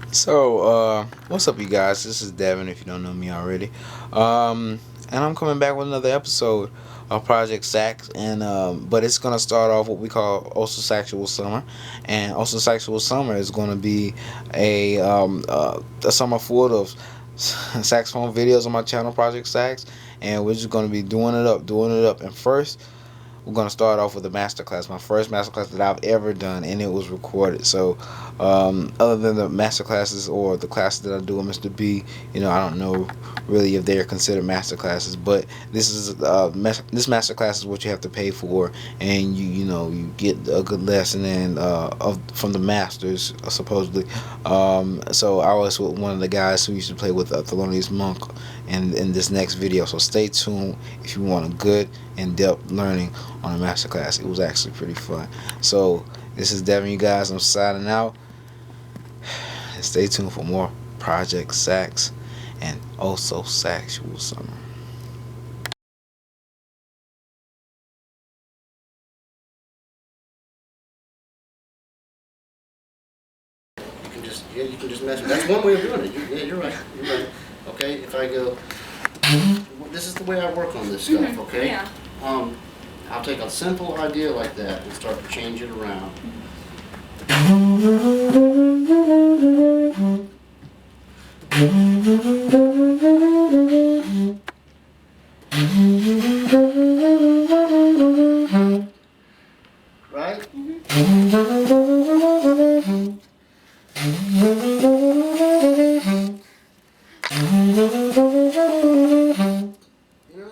What's up, you guys? This is Devin, if you don't know me already. And I'm coming back with another episode of Project Sax, but it's gonna start off what we call Also Sexual Summer, and Also Sexual Summer is gonna be a summer full of saxophone videos on my channel, Project Sax, and we're just gonna be doing it up. And first, we're gonna start off with a masterclass, my first masterclass that I've ever done, and it was recorded. So, other than the masterclasses or the classes that I do with Mr. B, I don't know really if they are considered masterclasses, but this masterclass is what you have to pay for, and you get a good lesson from the masters supposedly. So I was with one of the guys who used to play with Thelonious Monk in this next video. So stay tuned if you want a good in-depth learning on a masterclass. It was actually pretty fun. So this is Devin, you guys. I'm signing out. And stay tuned for more Project Sax and Also Sexual Summer. You can just mess with. That's one way of doing it. You're right. You're right. Okay, if I go, this is the way I work on this stuff. Okay. Yeah. I'll take a simple idea like that and start to change it around. Right?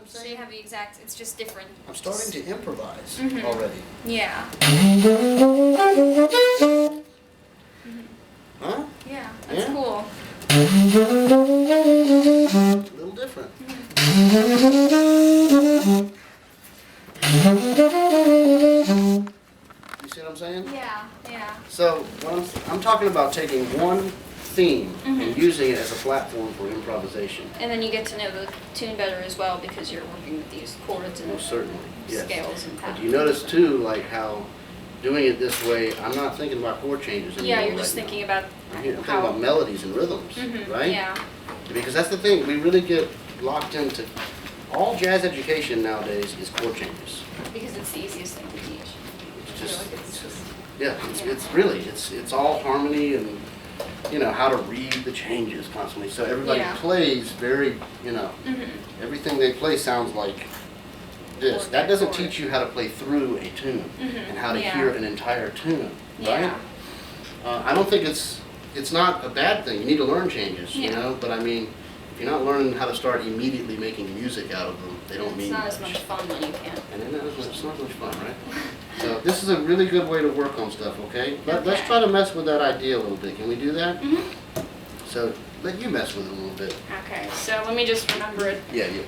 So you have the exact, it's just different. I'm starting to improvise already. Yeah. Huh? Yeah, that's Yeah. cool. A little different. You see what I'm saying? Yeah, yeah. So when I'm talking about taking one theme and using it as a platform for improvisation. And then you get to know the tune better as well because you're working with these chords and Most certainly, yes. scales and But patterns. you notice too, like how doing it this way, I'm not thinking about chord changes anymore. Yeah, you're just thinking about I'm thinking how. about melodies and rhythms, right? Yeah. Because that's the thing, we really get locked into, all jazz education nowadays is chord changes. Because it's the easiest thing to teach. It's I just, feel like it's just. yeah, it's really, it's all harmony and, how to read the changes constantly. So everybody Yeah. plays very, everything they play sounds like this. Chord That by doesn't chord. teach you how to play through a tune and how to Yeah. hear an entire tune, right? Yeah. I don't think it's not a bad thing. You need to learn changes, Yeah. But I mean, if you're not learning how to start immediately making music out of them, they don't It's mean not much. as much fun when you can't. And then it's not much fun, right? So this is a really good way to work on stuff, okay? Let's Okay. try to mess with that idea a little bit. Can we do that? Mhm. So let you mess with it a little bit. Okay, so let me just remember it. Yeah, yeah.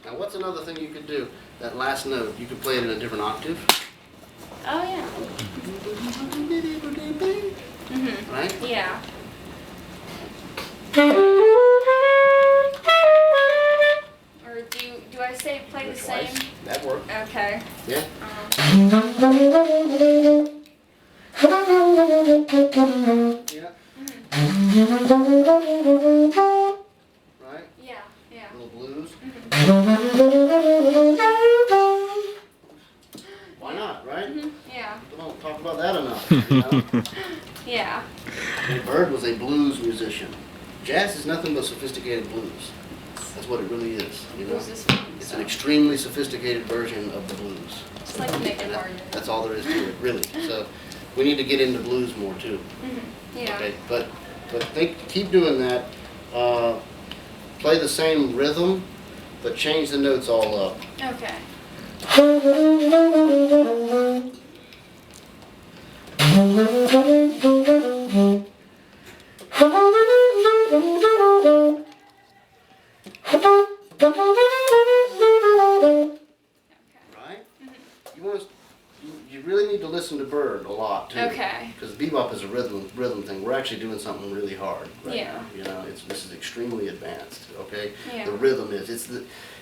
Now what's another thing you could do? That last note, you could play it in a different octave. Oh, yeah. Right? Yeah. Or do I say play the same? Twice. That worked. Okay. Yeah. Yeah. Right? Yeah, yeah. Little blues. Why not, right? Yeah. We don't talk about that enough. Yeah. And Bird was a blues musician. Jazz is nothing but sophisticated blues. That's what it really is. Blues is fun. It's So. an extremely sophisticated version of the blues. Just like to make it harder. That's all there is to it, really. So we need to get into blues more too. Yeah. Okay, but keep doing that. Play the same rhythm, but change the notes all up. Okay. Right? You want to you really need to listen to Bird a lot too. Okay. Because bebop is a rhythm thing. We're actually doing something really hard right Yeah. now. You know, this is extremely advanced. Okay. Yeah. The rhythm is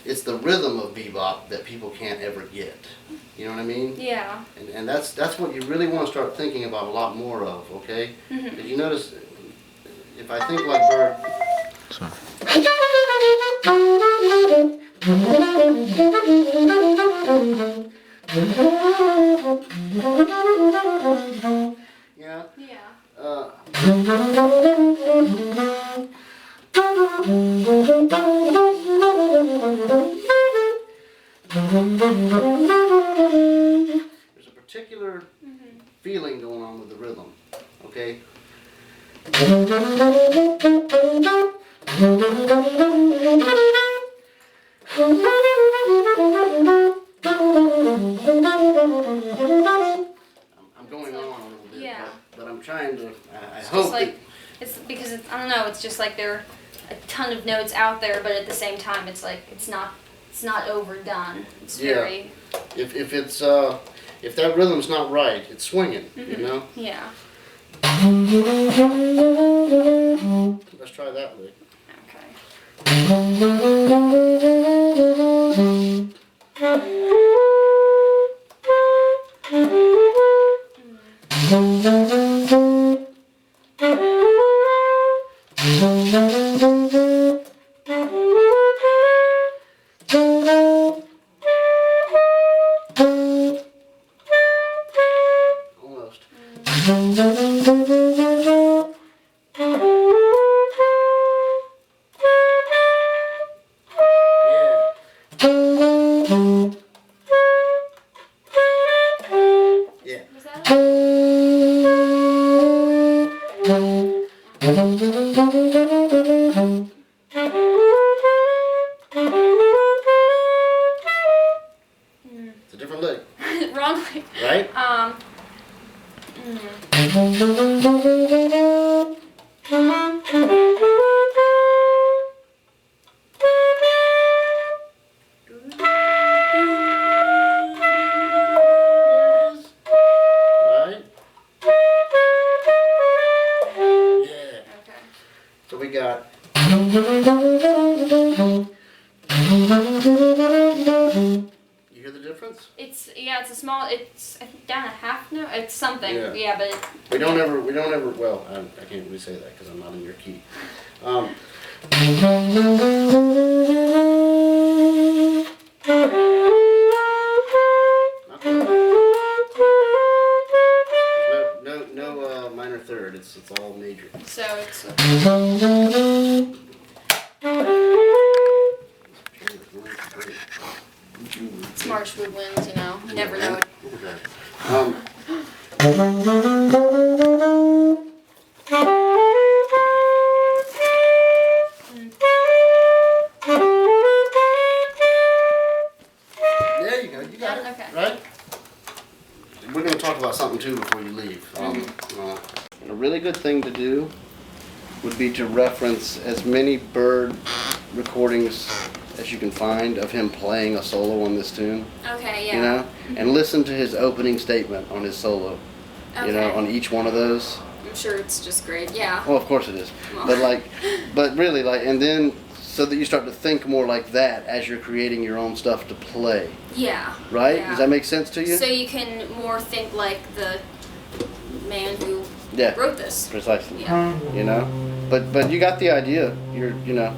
it's the rhythm of bebop that people can't ever get. You know what I mean? Yeah. And that's what you really want to start thinking about a lot more of. Okay. Mhm. Did you notice? If I think like Bird. Sorry. Yeah. Yeah. There's a particular feeling going on with the rhythm. Okay. I'm going on a little bit, Yeah. but I'm trying to. I It's hope just like it's because I don't know. It's just like there are a ton of notes out there, but at the same time, it's like it's not overdone. It's Yeah. very that if that rhythm's not right, it's swinging. You know. yeah. Let's try that lick. Okay. Almost. Yeah. Was that it? It's a different lick, Wrong way. right? Right? Yeah. Okay. So we got. You hear the difference? It's it's a small. It's I think down a half note. It's something. Yeah. Yeah, but We don't ever. Well, I can't really say that because I'm not in your key. Not that. There's no minor third. It's all major. so it's it's Marshwood winds. You know, you never know. Okay. There you go. You got it. Okay. Right? We're going to talk about something too before you leave. A really good thing to do would be to reference as many Bird recordings as you can find of him playing a solo on this tune. Okay. Yeah. You know, and listen to his opening statement on his solo. Okay. You know, on each one of those. I'm sure it's just great. Yeah. Well, of course it is. Well. But really, and then so that you start to think more like that as you're creating your own stuff to play. Yeah. Right? Yeah. Does that make sense to you? So you can more think like the man who Yeah. wrote this. Precisely. Yeah. You know, but you got the idea. Yeah.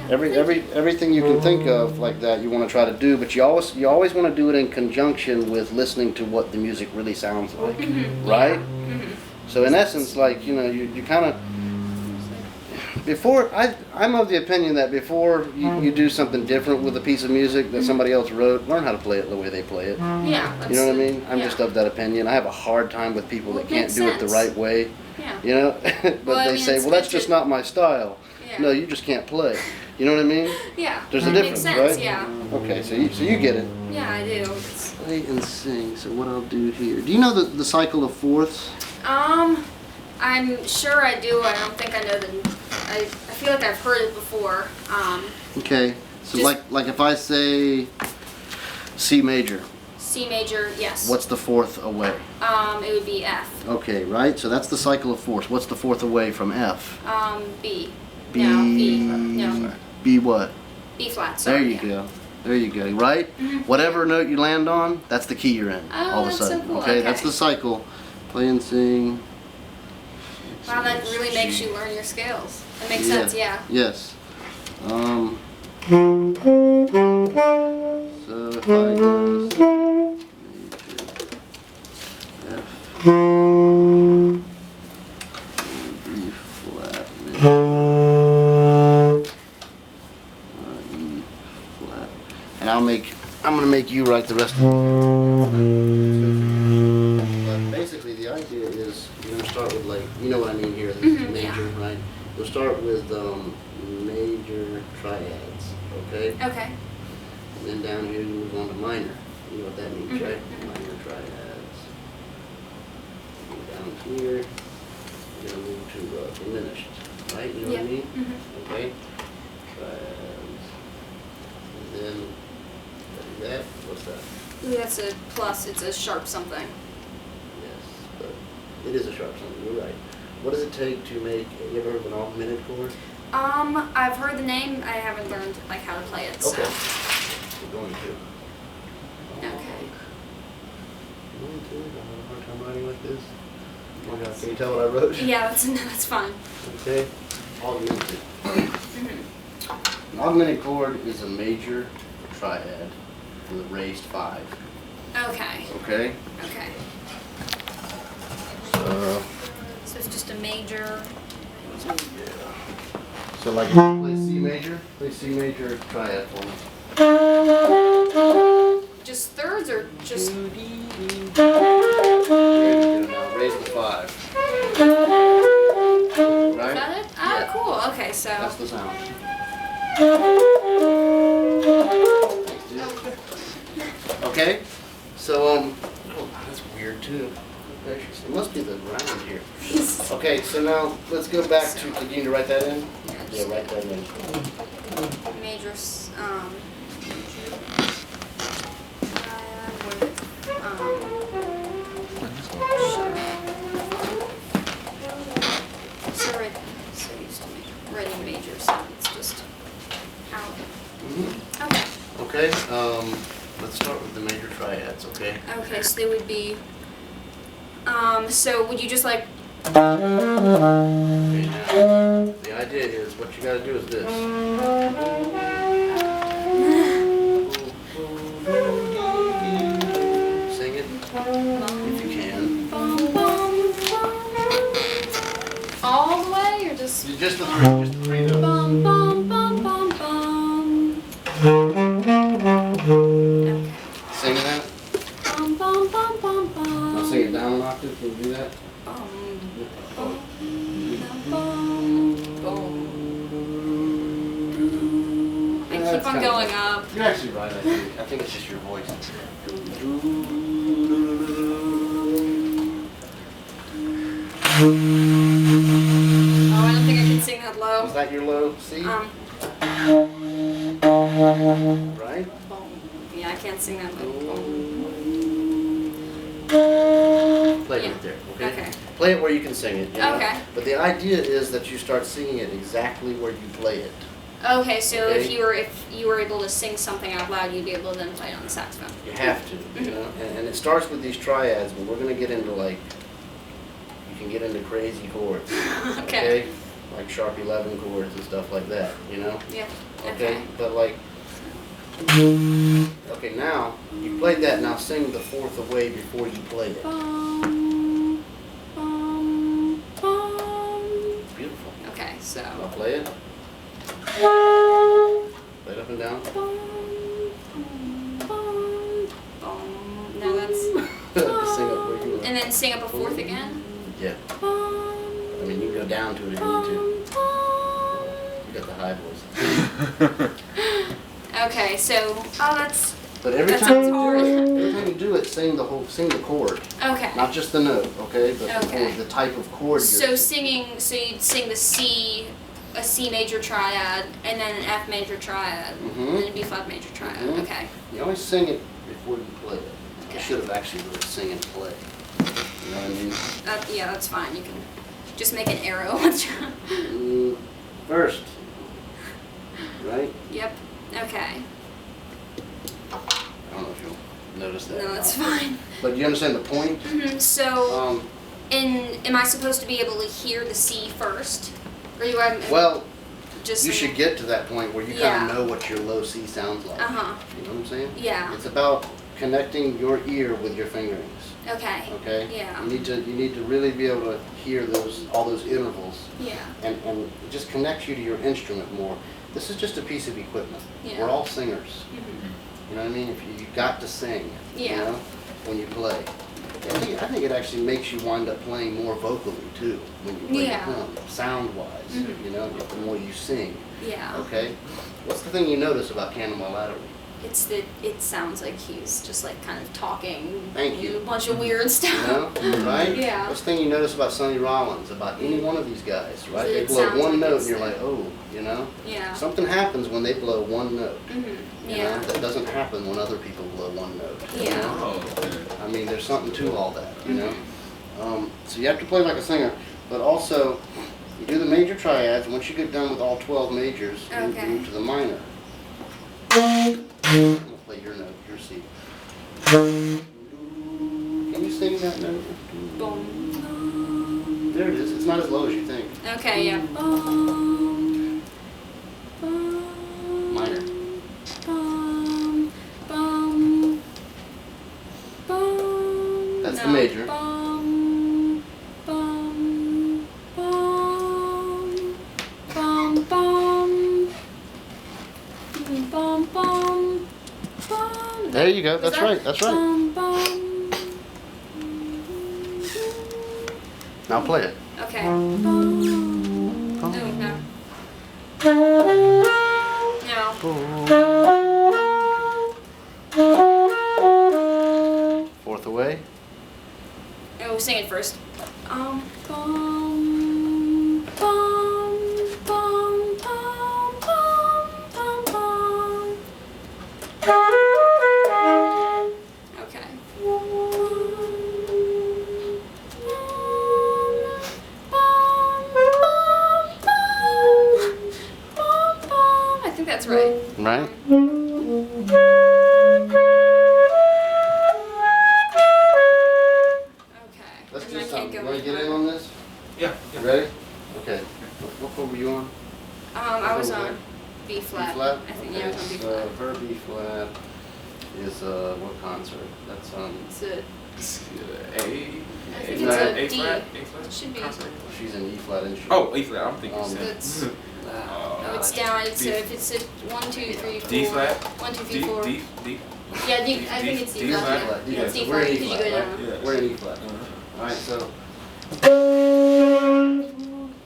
Everything you can think of like that you want to try to do, but you always want to do it in conjunction with listening to what the music really sounds like, right? So in essence, like you kind of I'm of the opinion that before you do something different with a piece of music that somebody else wrote, learn how to play it the way they play it. Yeah. You know what I mean? I'm yeah. just of that opinion. I have a hard time with people Well, that it can't makes do it the sense. right way. Yeah. You know, but Well, I they mean, say, it's well, that's good just to- not my style. Yeah. No, you just can't play. You know what I mean? Yeah. There's a It difference, makes sense, right? Yeah. Okay, so you get it. Yeah, I do. It's, Play and sing. So what I'll do here. Do you know the cycle of fourths? I'm sure I do. I don't think I know I feel like I've heard it before. Okay. So Just- like if I say C major. C C major, yes. What's the fourth away? It would be F. Okay, right? So that's the cycle of fourths. What's the fourth away from F? B. B. No, B. No. B what? B flat. There Sorry, you go. There you go. Right? Whatever note you land on, that's the key you're in. Oh, all of a that's so sudden. cool. Okay? Okay. That's the cycle. Play and sing. Wow, that really makes you learn your scales. That makes Yeah. sense, yeah. Yes. So if I go F, B flat, E flat, and I'm gonna make you write the rest of it. But basically, the idea is you're gonna start with, like, you know what I mean here, the major, right? You'll start with major triads, okay? Okay. And then down here you move on to minor. You know what that means, right? Minor triads. And down here, you're gonna move to diminished, right? You know what I mean? Okay. Triads. And then that. What's that? Ooh, that's a plus. It's a sharp something. Yes, but it is a sharp something. You're right. What does it take to make? You ever heard of an augmented chord? I've heard the name. I haven't learned like how to play it. So. Okay. We're going to. Okay. Going to. I have a hard time writing like this. Oh my God, can you tell what I wrote? Yeah, that's fine. Okay. Augmented. An augmented chord is a major triad with a raised 5. Okay. Okay. Okay. So. So it's just a major. So like play C major. Play C major triad for me. Just thirds or just. There you go. Now raise the 5. Right? Is that it? Oh, Yeah. cool. Okay, so. That's the sound. Okay. So oh, that's weird too. It must be the round here. Okay, so now let's go back to. Do you need to write that in? Yeah, write that in. Major. So used to writing major, so it's just out. Okay. Okay. Let's start with the major triads. Okay. Okay, so they would be. So would you just like. Okay. Now the idea is what you got to do is this. Sing it if you can. All the way, or just. Just the 3. Just the 3 notes. Bum, bum, bum, bum, bum. Okay. Sing that. Bum, bum, bum, bum, bum. Now sing it down an octave. Can you do that? Bum, bum, bum, bum. I keep on going up. You're actually right, I think. I think it's just your voice. Oh, I don't think I can sing that low. Is that your low C? Right? Bum. Yeah, I can't sing that low. Play Yeah. it there, okay? Okay. Play it where you can sing it. You know? Okay. But the idea is that you start singing it exactly where you play it. Okay, so Okay. if you were able to sing something out loud, you'd be able to then play it on the saxophone. You have to, you know? And it starts with these triads, but we're going to get into, like, you can get into crazy chords. Okay. Like sharp 11 chords and stuff like that, you know? Yeah. Okay, but like, okay, now you played that. Now sing the 4th away before you play it. Bum, bum, bum. Beautiful. Okay, so. I'll play it. Play it up and down. Bum, bum, bum. No, that's. Sing up where you want. And then sing up a 4th again. Yeah. I mean, you can go down to it if you need to. You got the high voice. Okay, so. Oh, that's. But every That time sounds you do hard. it, every time you do it, sing the chord, Okay. not just the note, okay? But the Okay. chord, the type of chord. So you'd sing the C, a C major triad, and then an F major triad, and then a B flat major triad. Mhm. Okay. You always sing it before you play it. I should have actually wrote sing and play. You know what I mean? Yeah, that's fine. You can just make an arrow. First, right? Yep. Okay. I don't know if you'll notice that. No, that's fine. But you understand the point? So, am I supposed to be able to hear the C first? Or you Well, just you should get to that point where you kind of know what your low C sounds like. Uh huh. You know what I'm saying? Yeah. It's about connecting your ear with your fingerings. Okay. Okay. Yeah. You need to really be able to hear all those intervals. Yeah. And it just connects you to your instrument more. This is just a piece of equipment. Yeah. We're all singers. You know what I mean? If you got to sing. Yeah. You know, when you play. I think it actually makes you wind up playing more vocally too when you play the drum, sound-wise. You know, the more you sing. Yeah. Okay. What's the thing you notice about Cannonball Lattery? It's that it sounds like he's just like kind of talking. Thank you. A bunch of weird stuff. You know, right? Yeah. What's the thing you notice about Sonny Rollins, about any one of these guys, right? They It blow sounds one like note it's and you're there. like, oh, you know? Yeah. Something happens when they blow one note. You Yeah. know? That doesn't happen when other people blow one note. You Yeah. know? Oh, okay. I mean, there's something to all that, you know? So you have to play like a singer, but also you do the major triads. Once you get done with all 12 majors, you Okay. move to the minor. I'm gonna play your note, your C. Can you sing that note? Boom. There it is. It's not as low as you think. Okay. Yeah. Boom. Boom. Minor. Boom. Boom. Boom. That's the No. major. Boom. Boom. Boom. Boom. Boom. Boom. Boom. Boom. There you go. That's that- right. That's right. Boom. Boom. Now play it. Okay. Boom. Oh, no. No. Fourth away. Oh, sing it first. Boom, boom, boom, boom, boom, boom, boom. Okay. I think that's right. Right? Okay. Let's And do I can't something. go You want to get any in on this? Yeah. You ready? Okay. What chord were you on? I was on B flat. B flat? I think Okay, yeah, I was on B so flat. her B flat is what concert? That's It's a, A. I think flat, it's a D. A flat. It should be. she's an E flat instrument. Oh, A flat. I'm thinking. Um, It's, oh, it's down. It's if it's a 1, 2, 3, 4. D flat. 1, 2, 3, D 4. D D. Yeah, D. I think it's D D flat. flat. Yeah, Yeah, it's so D we're flat in E because you flat, go right? down. Yeah. We're in E flat. Alright, so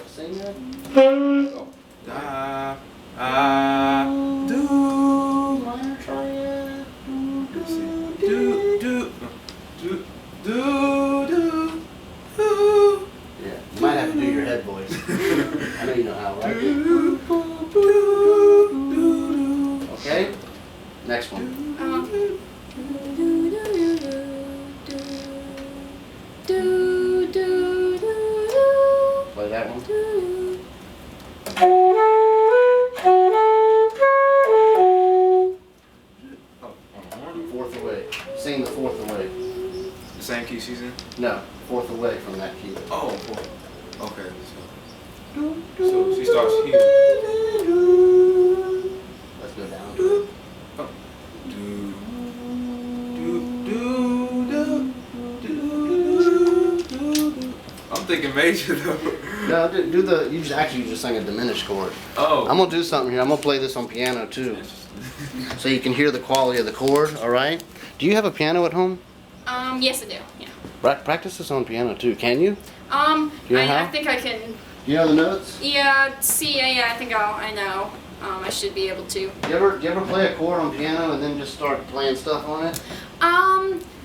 sing that. Da. Do. Minor triad. Let's see. Do. Do. Do. Do. Do. Yeah, you might have to do your head voice. I know you know how, right? Okay? Next one. Play that one. Fourth away. Sing the fourth away. The same key she's in? No, fourth away from that key. Oh, okay. So she starts here. Let's go down. Oh. Do. Do. I'm thinking major though. No, you just sang a diminished chord. Oh. I'm gonna do something here. I'm gonna play this on piano too. So you can hear the quality of the chord, alright? Do you have a piano at home? Yes, I do. Yeah. Practice this on piano too, can you? You know I how? think I can. You know the notes? Yeah. See. Yeah. I think I know. I should be able to. Do you ever play a chord on piano and then just start playing stuff on it?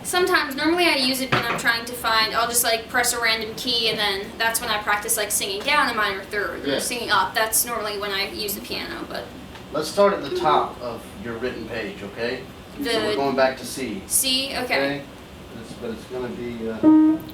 Sometimes. Normally I use it when I'm trying to find. I'll just like press a random key, and then that's when I practice like singing down a minor third Yeah. or singing up. That's normally when I use the piano. But Let's start at the top of your written page, okay? So we're The going back to C. C. Okay. But it's going to be.